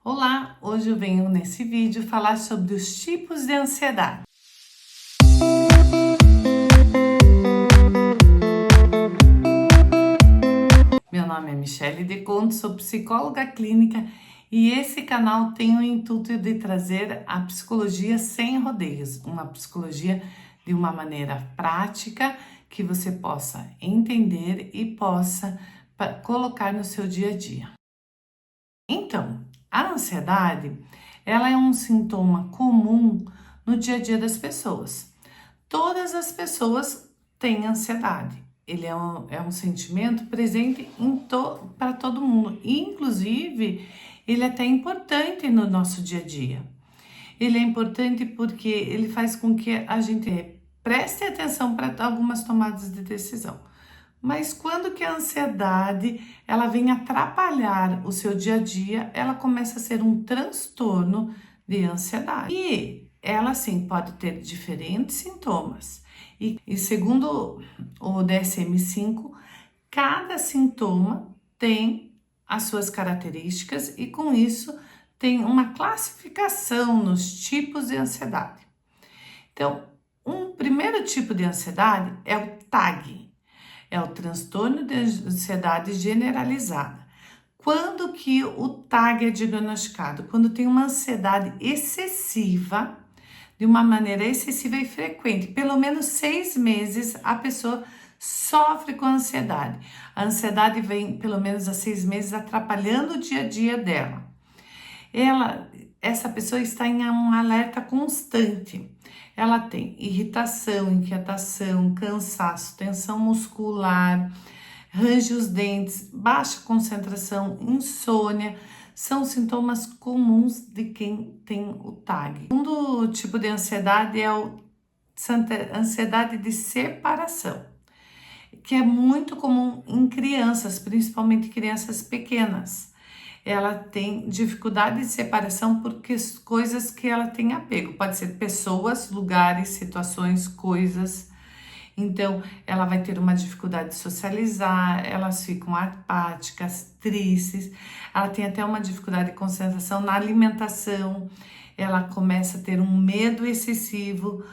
Olá, hoje eu venho nesse vídeo falar sobre os tipos de ansiedade. Meu nome é Michele Deconto, sou psicóloga clínica e esse canal tem o intuito de trazer a psicologia sem rodeios, uma psicologia de uma maneira prática que você possa entender e possa colocar no seu dia a dia. Então, a ansiedade, ela é um sintoma comum no dia a dia das pessoas. Todas as pessoas têm ansiedade. Ele é um sentimento presente para todo mundo. Inclusive, ele é até importante no nosso dia a dia. Ele é importante porque ele faz com que a gente preste atenção para algumas tomadas de decisão. Mas quando que a ansiedade ela vem atrapalhar o seu dia a dia, ela começa a ser um transtorno de ansiedade. E ela sim pode ter diferentes sintomas. E segundo o DSM-5, cada sintoma tem as suas características e com isso tem uma classificação nos tipos de ansiedade. Então, um primeiro tipo de ansiedade é o TAG. É o transtorno de ansiedade generalizada. Quando que o TAG é diagnosticado? Quando tem uma ansiedade excessiva, de uma maneira excessiva e frequente. Pelo menos 6 meses a pessoa sofre com ansiedade. A ansiedade vem pelo menos há 6 meses atrapalhando o dia a dia dela. Essa pessoa está em um alerta constante. Ela tem irritação, inquietação, cansaço, tensão muscular, range os dentes, baixa concentração, insônia. São sintomas comuns de quem tem o TAG. O segundo tipo de ansiedade é a ansiedade de separação, que é muito comum em crianças, principalmente crianças pequenas. Ela tem dificuldade de separação porque coisas que ela tem apego. Pode ser pessoas, lugares, situações, coisas. Então, ela vai ter uma dificuldade de socializar, elas ficam apáticas, tristes. Ela tem até uma dificuldade de concentração na alimentação. Ela começa a ter um medo excessivo,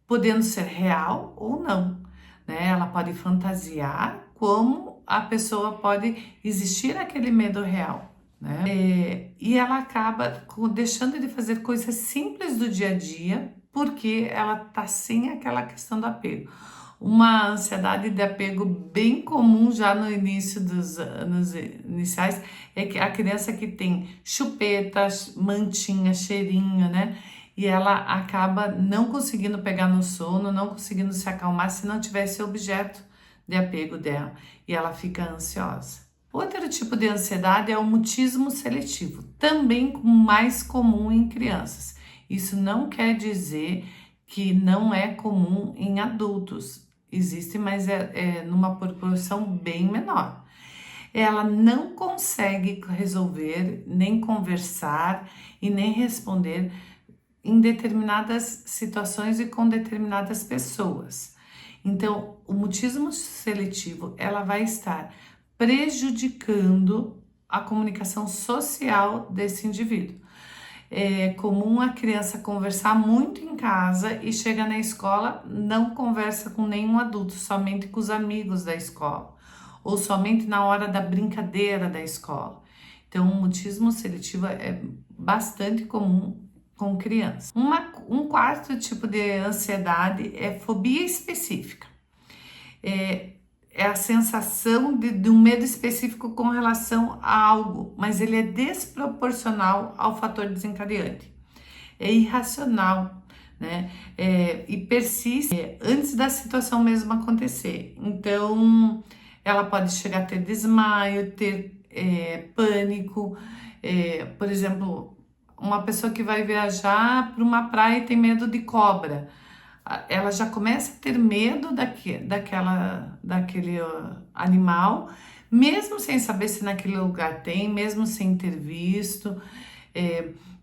podendo ser real ou não, né? Ela pode fantasiar como a pessoa pode existir aquele medo real, né? E ela acaba deixando de fazer coisas simples do dia a dia porque ela tá sem aquela questão do apego. Uma ansiedade de apego bem comum já no início dos anos iniciais é que a criança que tem chupetas, mantinha, cheirinho, né? E ela acaba não conseguindo pegar no sono, não conseguindo se acalmar se não tiver esse objeto de apego dela, e ela fica ansiosa. Outro tipo de ansiedade é o mutismo seletivo, também mais comum em crianças. Isso não quer dizer que não é comum em adultos, existe, mas é numa proporção bem menor. Ela não consegue resolver, nem conversar e nem responder em determinadas situações e com determinadas pessoas. Então, o mutismo seletivo, ela vai estar prejudicando a comunicação social desse indivíduo. É comum a criança conversar muito em casa e chega na escola, não conversa com nenhum adulto, somente com os amigos da escola, ou somente na hora da brincadeira da escola. Então, o mutismo seletivo é bastante comum com crianças. Um quarto tipo de ansiedade é fobia específica. É a sensação de um medo específico com relação a algo, mas ele é desproporcional ao fator desencadeante. É irracional, né? E persiste antes da situação mesmo acontecer. Então, ela pode chegar a ter desmaio, ter pânico, por exemplo, uma pessoa que vai viajar para uma praia e tem medo de cobra, ela já começa a ter medo daquele animal, mesmo sem saber se naquele lugar tem, mesmo sem ter visto.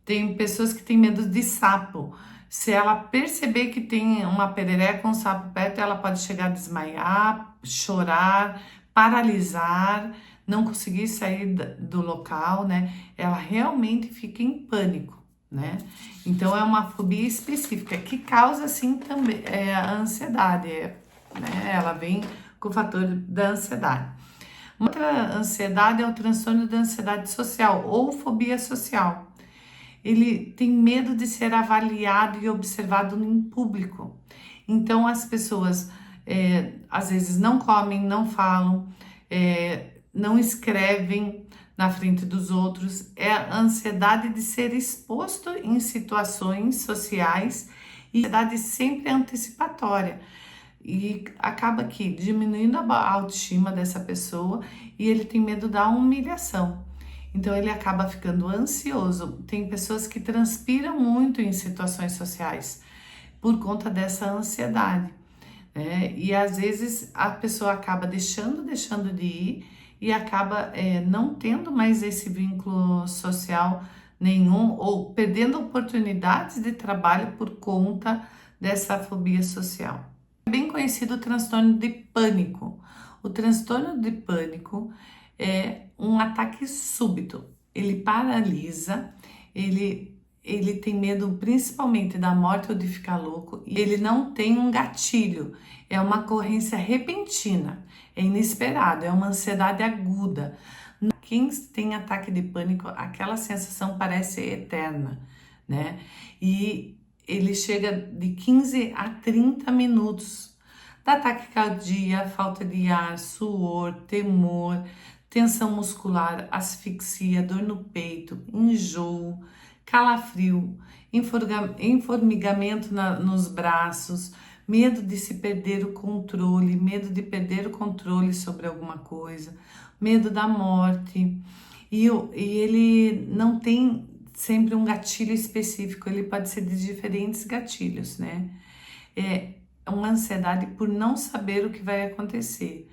Tem pessoas que têm medo de sapo. Se ela perceber que tem uma perereca com um sapo perto, ela pode chegar a desmaiar, chorar, paralisar, não conseguir sair do local, né? Ela realmente fica em pânico, né? Então é uma fobia específica que causa sim também a ansiedade, né? Ela vem com o fator da ansiedade. Outra ansiedade é o transtorno da ansiedade social ou fobia social. Ele tem medo de ser avaliado e observado em público. Então as pessoas às vezes não comem, não falam, não escrevem na frente dos outros. É a ansiedade de ser exposto em situações sociais e a ansiedade sempre antecipatória. E acaba aqui diminuindo a autoestima dessa pessoa e ele tem medo da humilhação. Então ele acaba ficando ansioso. Tem pessoas que transpiram muito em situações sociais por conta dessa ansiedade, né? E às vezes a pessoa acaba deixando de ir e acaba não tendo mais esse vínculo social nenhum ou perdendo oportunidades de trabalho por conta dessa fobia social. É bem conhecido o transtorno de pânico. O transtorno de pânico é um ataque súbito. Ele paralisa, ele tem medo principalmente da morte ou de ficar louco, e ele não tem um gatilho, é uma ocorrência repentina, é inesperado, é uma ansiedade aguda. Quem tem ataque de pânico, aquela sensação parece eterna, né? E ele chega de 15 a 30 minutos. Dá taquicardia, falta de ar, suor, temor, tensão muscular, asfixia, dor no peito, enjoo, calafrio, enformigamento nos braços, medo de se perder o controle, medo de perder o controle sobre alguma coisa, medo da morte. E ele não tem sempre um gatilho específico, ele pode ser de diferentes gatilhos, né? É uma ansiedade por não saber o que vai acontecer.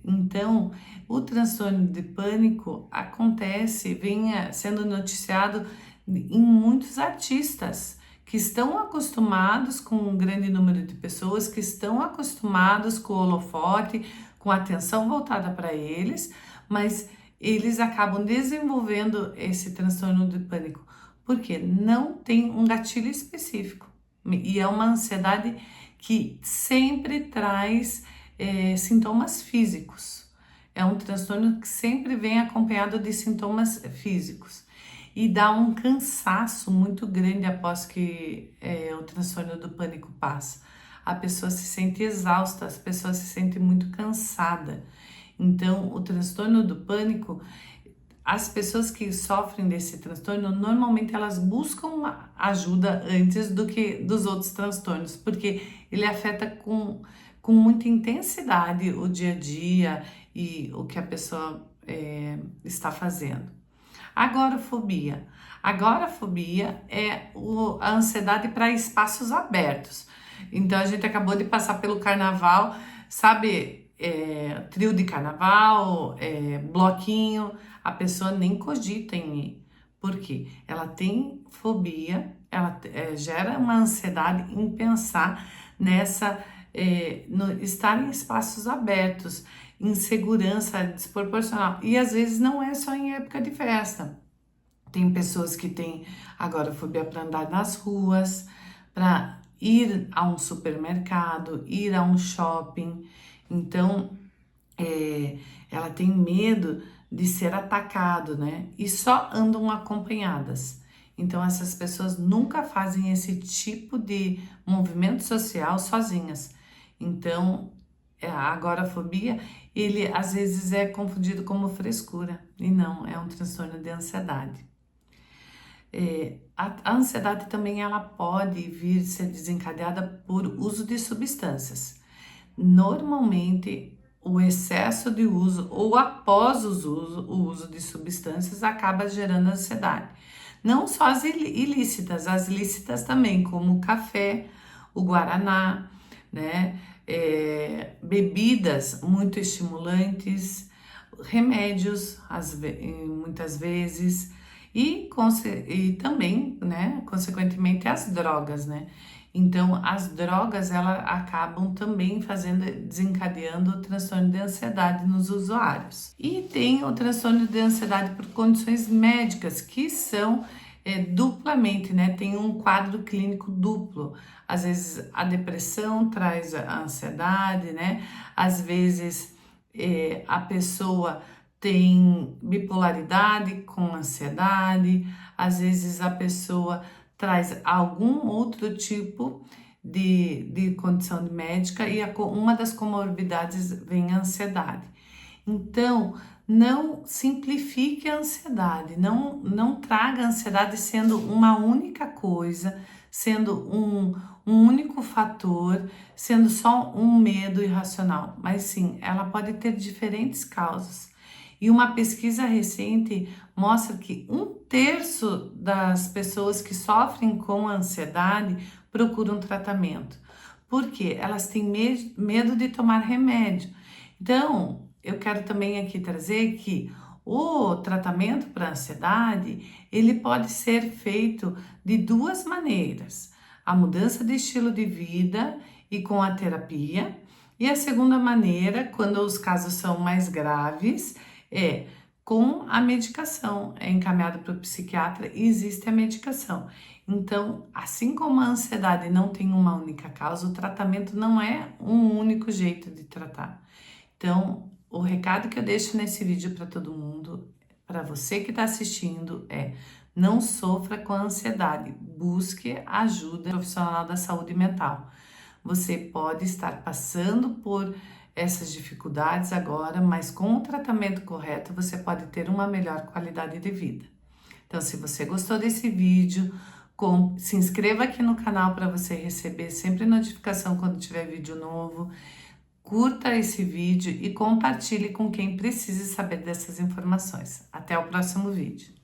Então, o transtorno de pânico acontece, vem sendo noticiado em muitos artistas que estão acostumados com um grande número de pessoas, que estão acostumados com o holofote, com a atenção voltada para eles, mas eles acabam desenvolvendo esse transtorno de pânico, porque não tem um gatilho específico. E é uma ansiedade que sempre traz sintomas físicos. É um transtorno que sempre vem acompanhado de sintomas físicos e dá um cansaço muito grande após que o transtorno do pânico passa. A pessoa se sente exausta, as pessoas se sentem muito cansada. Então, o transtorno do pânico, as pessoas que sofrem desse transtorno, normalmente elas buscam ajuda antes do que dos outros transtornos, porque ele afeta com muita intensidade o dia a dia e o que a pessoa está fazendo. Agorafobia. Agorafobia é a ansiedade para espaços abertos. Então a gente acabou de passar pelo carnaval, sabe, trio de carnaval, bloquinho, a pessoa nem cogita em ir. Por quê? Ela tem fobia, ela gera uma ansiedade em pensar nessa, estar em espaços abertos, insegurança desproporcional. E às vezes não é só em época de festa. Tem pessoas que têm agorafobia para andar nas ruas, para ir a um supermercado, ir a um shopping. Então, ela tem medo de ser atacado, né? E só andam acompanhadas. Então, essas pessoas nunca fazem esse tipo de movimento social sozinhas. Então, a agorafobia, ele às vezes é confundido como frescura, e não, é um transtorno de ansiedade. A ansiedade também ela pode vir ser desencadeada por uso de substâncias. Normalmente, o excesso de uso ou após o uso de substâncias acaba gerando ansiedade. Não só as ilícitas, as lícitas também, como o café, o guaraná, né? Bebidas muito estimulantes, remédios, muitas vezes, e também, né, consequentemente, as drogas, né? Então, as drogas, elas acabam também desencadeando o transtorno de ansiedade nos usuários. E tem o transtorno de ansiedade por condições médicas, que são duplamente, né? Tem um quadro clínico duplo. Às vezes a depressão traz a ansiedade, né? Às vezes a pessoa tem bipolaridade com ansiedade, às vezes a pessoa traz algum outro tipo de condição médica e uma das comorbidades vem a ansiedade. Então, não simplifique a ansiedade, não traga a ansiedade sendo uma única coisa, sendo um único fator, sendo só um medo irracional, mas sim, ela pode ter diferentes causas. E uma pesquisa recente mostra que 1/3 das pessoas que sofrem com ansiedade procuram tratamento. Por quê? Elas têm medo de tomar remédio. Então, eu quero também aqui trazer que o tratamento para ansiedade, ele pode ser feito de duas maneiras: a mudança de estilo de vida e com a terapia, e a segunda maneira, quando os casos são mais graves, é com a medicação, é encaminhado para o psiquiatra e existe a medicação. Então, assim como a ansiedade não tem uma única causa, o tratamento não é um único jeito de tratar. Então, o recado que eu deixo nesse vídeo para todo mundo, para você que está assistindo, é: não sofra com a ansiedade, busque ajuda profissional da saúde mental. Você pode estar passando por essas dificuldades agora, mas com o tratamento correto você pode ter uma melhor qualidade de vida. Então, se você gostou desse vídeo, se inscreva aqui no canal para você receber sempre notificação quando tiver vídeo novo. Curta esse vídeo e compartilhe com quem precisa saber dessas informações. Até o próximo vídeo.